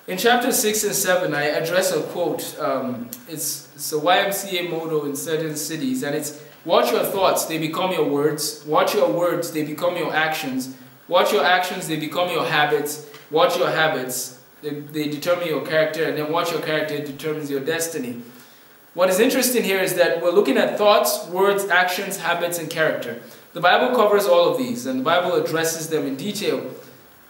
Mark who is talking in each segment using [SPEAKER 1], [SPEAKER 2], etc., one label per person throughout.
[SPEAKER 1] In chapter 6 and 7, I address a quote. It's a YMCA motto in certain cities, and it's, watch your thoughts, they become your words. Watch your words, they become your actions. Watch your actions, they become your habits. Watch your habits, they determine your character, and then watch your character, it determines your destiny. What is interesting here is that we're looking at thoughts, words, actions, habits, and character. The Bible covers all of these, and the Bible addresses them in detail.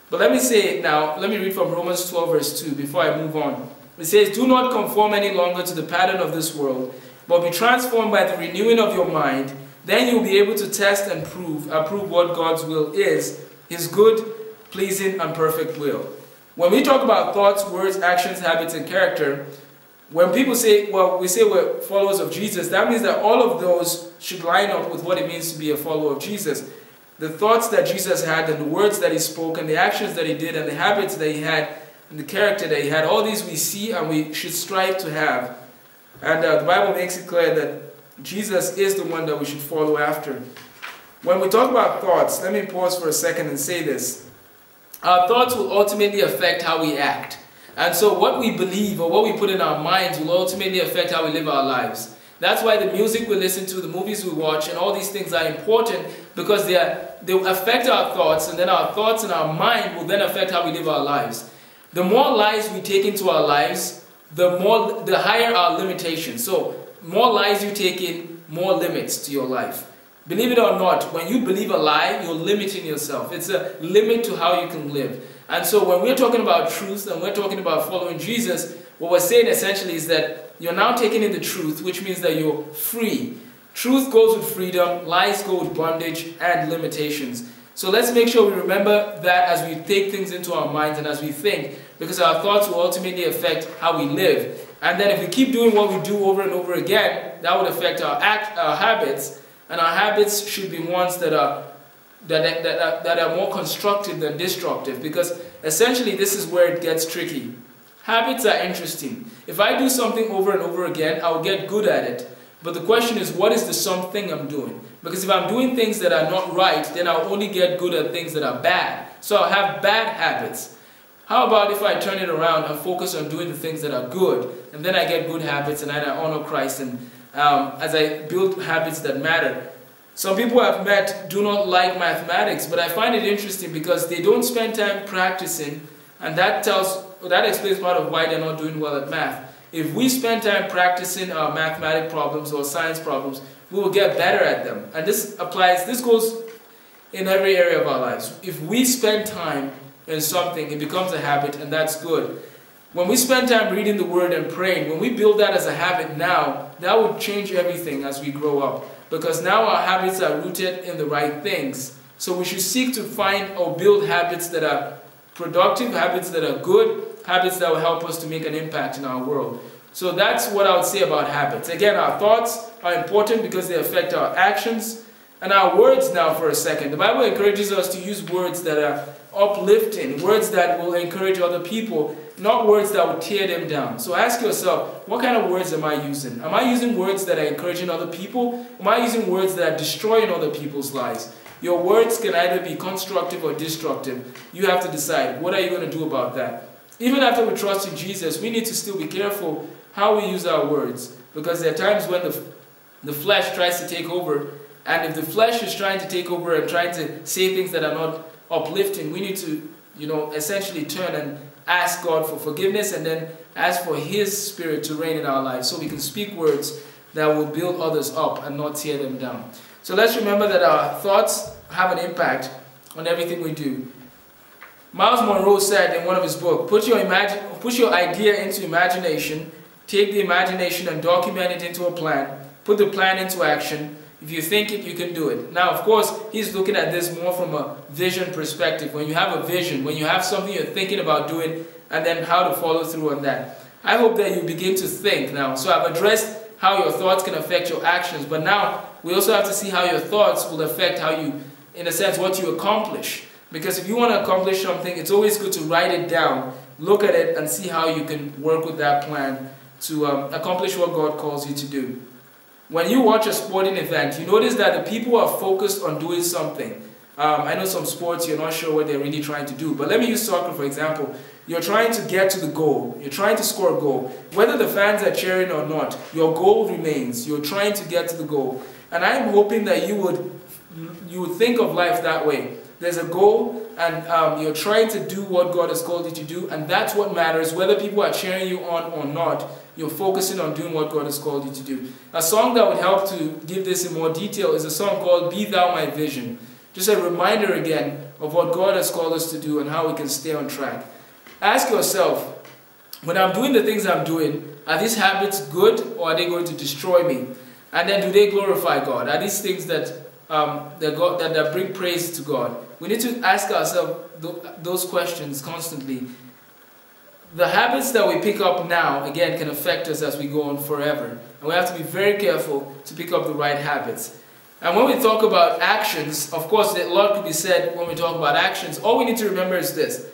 [SPEAKER 1] But let me say it now, let me read from Romans 12 verse 2 before I move on. It says, do not conform any longer to the pattern of this world, but be transformed by the renewing of your mind. Then you'll be able to test and approve what God's will is, His good, pleasing, and perfect will. When we talk about thoughts, words, actions, habits, and character, when people say, well, we say we're followers of Jesus, that means that all of those should line up with what it means to be a follower of Jesus. The thoughts that Jesus had, and the words that He spoke, and the actions that He did, and the habits that He had, and the character that He had, all these we see and we should strive to have. And the Bible makes it clear that Jesus is the one that we should follow after. When we talk about thoughts, let me pause for a second and say this. Our thoughts will ultimately affect how we act. And so what we believe or what we put in our minds will ultimately affect how we live our lives. That's why the music we listen to, the movies we watch, and all these things are important, because they affect our thoughts, and then our thoughts and our mind will then affect how we live our lives. The more lies we take into our lives, the higher our limitations. So, more lies you take in, more limits to your life. Believe it or not, when you believe a lie, you're limiting yourself. It's a limit to how you can live. And so when we're talking about truth and we're talking about following Jesus, what we're saying essentially is that you're now taking in the truth, which means that you're free. Truth goes with freedom, lies go with bondage and limitations. So let's make sure we remember that as we take things into our minds and as we think, because our thoughts will ultimately affect how we live. And then if we keep doing what we do over and over again, that would affect our habits, and our habits should be ones that are more constructive than destructive, because essentially this is where it gets tricky. Habits are interesting. If I do something over and over again, I'll get good at it. But the question is, what is the something I'm doing? Because if I'm doing things that are not right, then I'll only get good at things that are bad. So I'll have bad habits. How about if I turn it around and focus on doing the things that are good, and then I get good habits, and I honor Christ, and as I build habits that matter. Some people I've met do not like mathematics, but I find it interesting because they don't spend time practicing, and that explains part of why they're not doing well at math. If we spend time practicing our mathematic problems or science problems, we will get better at them. And this goes in every area of our lives. If we spend time in something, it becomes a habit, and that's good. When we spend time reading the Word and praying, when we build that as a habit now, that will change everything as we grow up. Because now our habits are rooted in the right things. So we should seek to find or build habits that are productive, habits that are good, habits that will help us to make an impact in our world. So that's what I would say about habits. Again, our thoughts are important because they affect our actions. And our words now for a second. The Bible encourages us to use words that are uplifting, words that will encourage other people, not words that will tear them down. So ask yourself, what kind of words am I using? Am I using words that are encouraging other people? Am I using words that are destroying other people's lives? Your words can either be constructive or destructive. You have to decide, what are you going to do about that? Even after we trust in Jesus, we need to still be careful how we use our words, because there are times when the flesh tries to take over, and if the flesh is trying to take over and trying to say things that are not uplifting, we need to, essentially turn and ask God for forgiveness, and then ask for His Spirit to reign in our lives so we can speak words that will build others up and not tear them down. So let's remember that our thoughts have an impact on everything we do. Miles Monroe said in one of his books, put your idea into imagination, take the imagination and document it into a plan, put the plan into action. If you think it, you can do it. Now, of course, he's looking at this more from a vision perspective. When you have a vision, when you have something you're thinking about doing, and then how to follow through on that. I hope that you begin to think now. So I've addressed how your thoughts can affect your actions, but now we also have to see how your thoughts will affect how you, in a sense, what you accomplish. Because if you want to accomplish something, it's always good to write it down, look at it, and see how you can work with that plan to accomplish what God calls you to do. When you watch a sporting event, you notice that the people are focused on doing something. I know some sports, you're not sure what they're really trying to do. But let me use soccer, for example. you're trying to get to the goal. You're trying to score a goal. Whether the fans are cheering or not, your goal remains. You're trying to get to the goal. And I'm hoping that you would think of life that way. There's a goal, and you're trying to do what God has called you to do, and that's what matters. Whether people are cheering you on or not, you're focusing on doing what God has called you to do. A song that would help to give this in more detail is a song called Be Thou My Vision. Just a reminder again of what God has called us to do and how we can stay on track. Ask yourself, when I'm doing the things I'm doing, are these habits good or are they going to destroy me? And then do they glorify God? Are these things that bring praise to God? We need to ask ourselves those questions constantly. The habits that we pick up now, again, can affect us as we go on forever. And we have to be very careful to pick up the right habits. And when we talk about actions, of course, a lot could be said when we talk about actions. All we need to remember is this.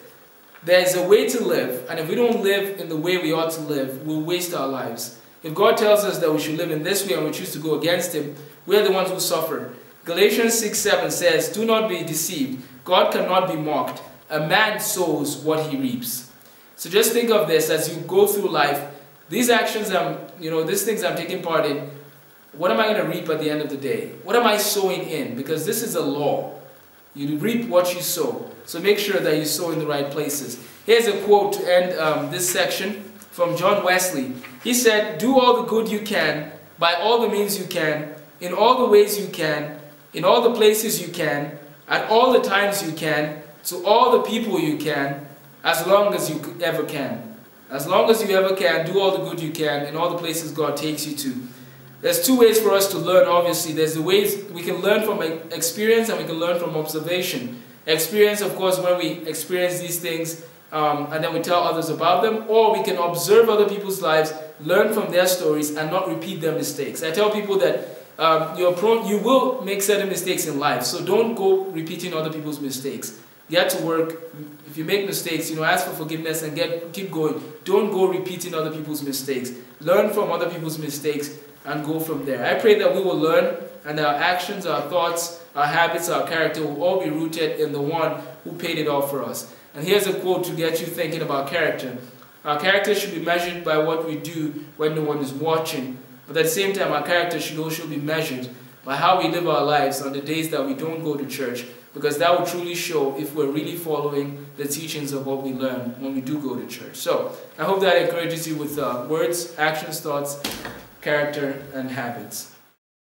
[SPEAKER 1] There is a way to live, and if we don't live in the way we ought to live, we'll waste our lives. If God tells us that we should live in this way and we choose to go against Him, we're the ones who suffer. Galatians 6:7 says, "Do not be deceived. God cannot be mocked. A man sows what he reaps." So just think of this as you go through life. These actions, these things I'm taking part in, what am I going to reap at the end of the day? What am I sowing in? Because this is a law. You reap what you sow. So make sure that you sow in the right places. Here's a quote to end this section from John Wesley. He said, "Do all the good you can, by all the means you can, in all the ways you can, in all the places you can, at all the times you can, to all the people you can, as long as you ever can." As long as you ever can, do all the good you can in all the places God takes you to. There's two ways for us to learn, obviously. There's the ways we can learn from experience and we can learn from observation. Experience, of course, when we experience these things and then we tell others about them, or we can observe other people's lives, learn from their stories and not repeat their mistakes. I tell people that you will make certain mistakes in life, so don't go repeating other people's mistakes. Get to work. If you make mistakes, ask for forgiveness and keep going. Don't go repeating other people's mistakes. Learn from other people's mistakes and go from there. I pray that we will learn and our actions, our thoughts, our habits, our character will all be rooted in the one who paid it all for us. And here's a quote to get you thinking about character. Our character should be measured by what we do when no one is watching. But at the same time, our character should also be measured by how we live our lives on the days that we don't go to church, because that will truly show if we're really following the teachings of what we learn when we do go to church. So, I hope that encourages you with words, actions, thoughts, character, and habits.